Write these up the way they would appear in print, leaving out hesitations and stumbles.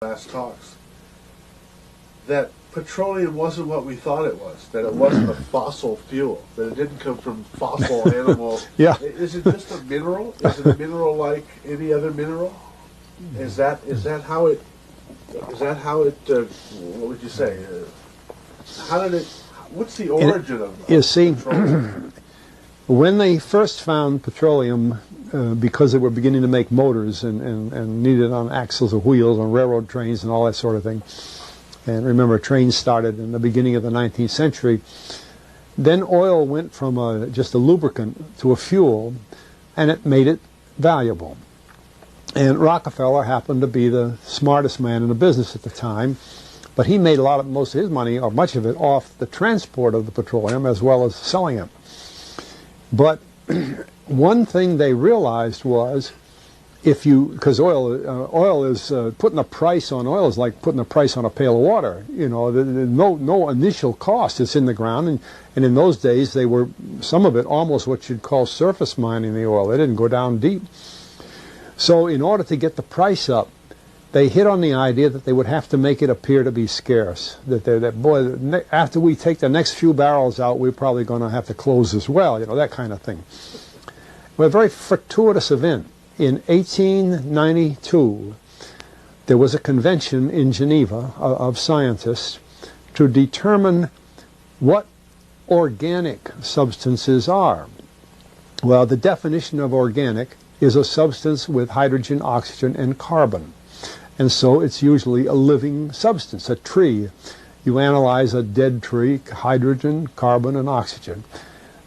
last talks, that petroleum wasn't what we thought it was, that it wasn't a fossil fuel, that it didn't come from fossil animals. Yeah. Is it just a mineral? Is it a mineral like any other mineral? Is that how it, what would you say? What's the origin of You see, petroleum? when they first found petroleum, because they were beginning to make motors and needed on axles or wheels on railroad trains and all that sort of thing, and remember trains started in the beginning of the 19th century, then oil went from just a lubricant to a fuel, and it made it valuable. And Rockefeller happened to be the smartest man in the business at the time, but he made most of his money, or much of it, off the transport of the petroleum as well as selling it. But one thing they realized was, because oil is putting a price on oil is like putting a price on a pail of water. You know, no initial cost. It's in the ground, and in those days they were, some of it almost what you'd call surface mining the oil. They didn't go down deep. So in order to get the price up, they hit on the idea that they would have to make it appear to be scarce. That after we take the next few barrels out, we're probably going to have to close as well. You know, that kind of thing. Well, a very fortuitous event. In 1892, there was a convention in Geneva of scientists to determine what organic substances are. Well, the definition of organic is a substance with hydrogen, oxygen, and carbon. And so it's usually a living substance, a tree. You analyze a dead tree, hydrogen, carbon, and oxygen,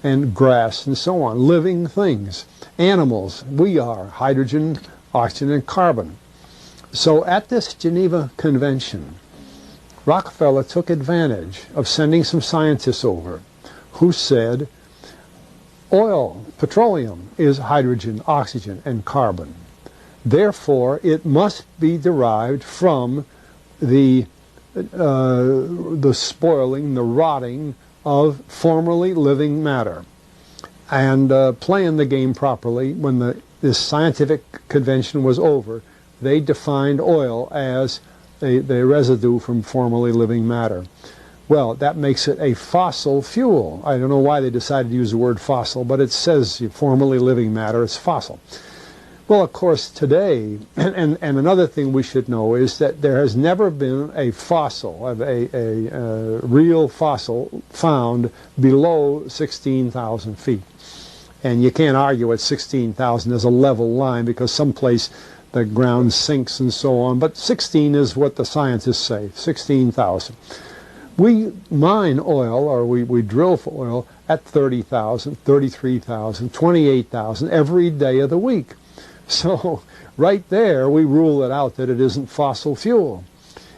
and grass and so on, living things. Animals, we are hydrogen, oxygen, and carbon. So at this Geneva Convention, Rockefeller took advantage of sending some scientists over who said, oil, petroleum, is hydrogen, oxygen, and carbon. Therefore, it must be derived from the spoiling, the rotting of formerly living matter. And playing the game properly, when this scientific convention was over, they defined oil as the residue from formerly living matter. Well, that makes it a fossil fuel. I don't know why they decided to use the word fossil, but it says formerly living matter is fossil. Well, of course, today, and another thing we should know is that there has never been a fossil, a real fossil, found below 16,000 feet. And you can't argue at 16,000 as a level line because someplace the ground sinks and so on. But 16 is what the scientists say, 16,000. We mine oil, or we drill for oil, at 30,000, 33,000, 28,000 every day of the week. So right there we rule it out that it isn't fossil fuel.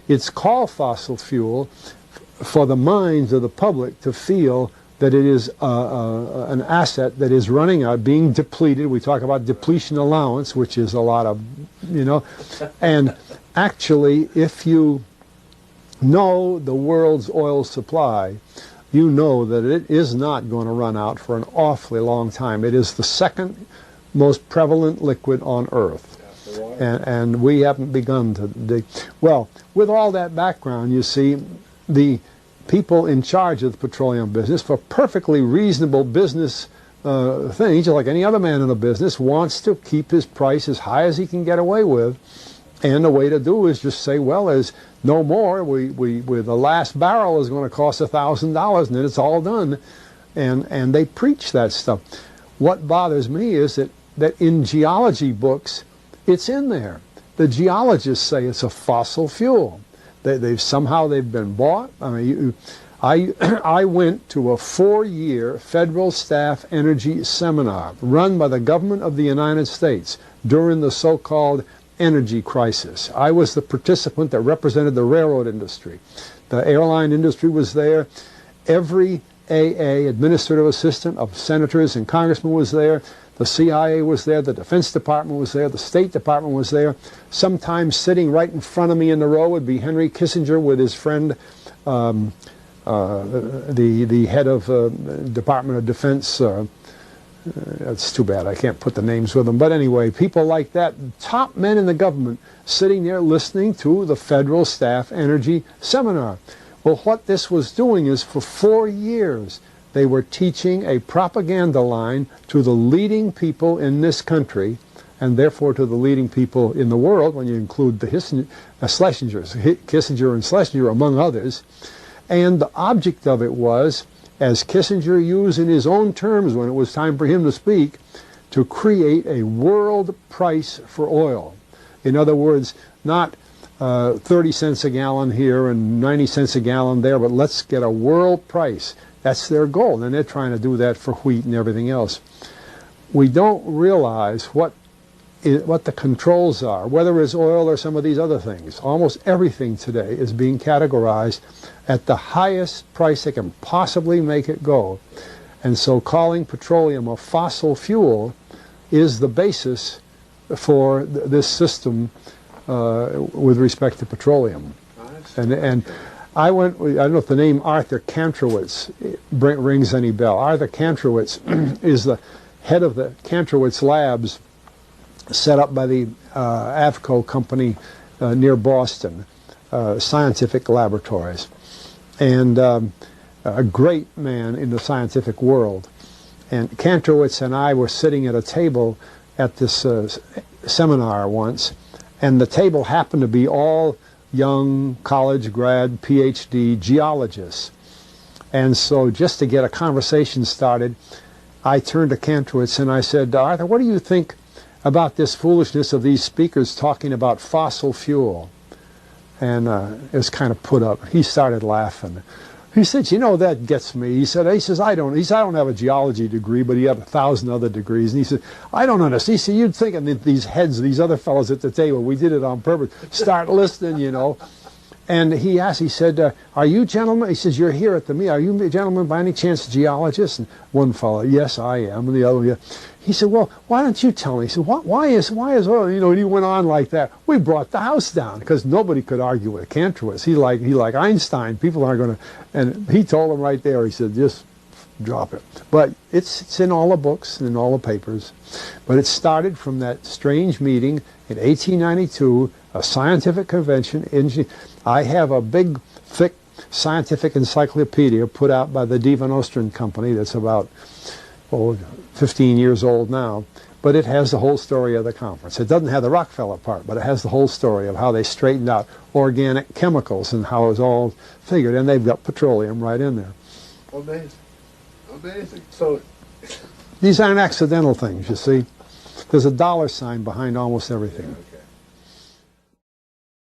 It's called fossil fuel for the minds of the public to feel that it is an asset that is running out, being depleted. We talk about depletion allowance, which is a lot of, you know. And actually, if you know the world's oil supply, you know that it is not going to run out for an awfully long time. It is the second most prevalent liquid on Earth. And we haven't begun to dig. Well, with all that background, you see, the people in charge of the petroleum business, for perfectly reasonable business things, like any other man in the business, wants to keep his price as high as he can get away with. And the way to do is just say, well, there's no more. The last barrel is going to cost $1,000, and then it's all done. And they preach that stuff. What bothers me is that in geology books, it's in there. The geologists say it's a fossil fuel. Somehow they've been bought. I mean, I went to a 4-year federal staff energy seminar run by the government of the United States during the so-called energy crisis. I was the participant that represented the railroad industry. The airline industry was there. Every AA, administrative assistant of senators and congressmen, was there. The CIA was there, the Defense Department was there, the State Department was there. Sometimes sitting right in front of me in the row would be Henry Kissinger with his friend, the head of Department of Defense, It's too bad I can't put the names with them. But anyway, people like that, top men in the government, sitting there listening to the Federal Staff Energy Seminar. Well, what this was doing is for 4 years, they were teaching a propaganda line to the leading people in this country, and therefore to the leading people in the world, when you include the Schlesingers, Kissinger and Schlesinger, among others. And the object of it was, as Kissinger used in his own terms when it was time for him to speak, to create a world price for oil. In other words, not 30 cents a gallon here and 90 cents a gallon there, but let's get a world price. That's their goal, and they're trying to do that for wheat and everything else. We don't realize what the controls are, whether it's oil or some of these other things. Almost everything today is being categorized at the highest price they can possibly make it go. And so calling petroleum a fossil fuel is the basis for this system with respect to petroleum. And I don't know if the name Arthur Kantrowitz rings any bell. Arthur Kantrowitz is the head of the Kantrowitz Labs set up by the Avco company near Boston, Scientific Laboratories. And a great man in the scientific world. And Kantrowitz and I were sitting at a table at this seminar once, and the table happened to be all young college grad, PhD geologists. And so just to get a conversation started, I turned to Kantrowitz and I said, Arthur, what do you think about this foolishness of these speakers talking about fossil fuel? And it was kind of put up. He started laughing. He said, you know, that gets me. He said, I don't have a geology degree, but he had 1,000 other degrees. And he said, I don't understand. He said, you'd think that these heads, these other fellows at the table, we did it on purpose, start listening, you know. And he asked, he said, are you gentlemen? He says, you're here at the meeting. Are you gentlemen by any chance geologists? And one fellow, yes, I am. And the other, yeah. He said, well, why don't you tell me? He said, why is oil? You know, and he went on like that. We brought the house down because nobody could argue with Kantrowitz. He like Einstein. People aren't going to. And he told him right there. He said, just drop it. But it's in all the books and in all the papers. But it started from that strange meeting in 1892, a scientific convention. I have a big, thick scientific encyclopedia put out by the Die Van Oosteren Company that's about 15 years old now, but it has the whole story of the conference. It doesn't have the Rockefeller part, but it has the whole story of how they straightened out organic chemicals and how it was all figured, and they've got petroleum right in there. Amazing. Amazing. So these aren't accidental things, you see. There's a dollar sign behind almost everything.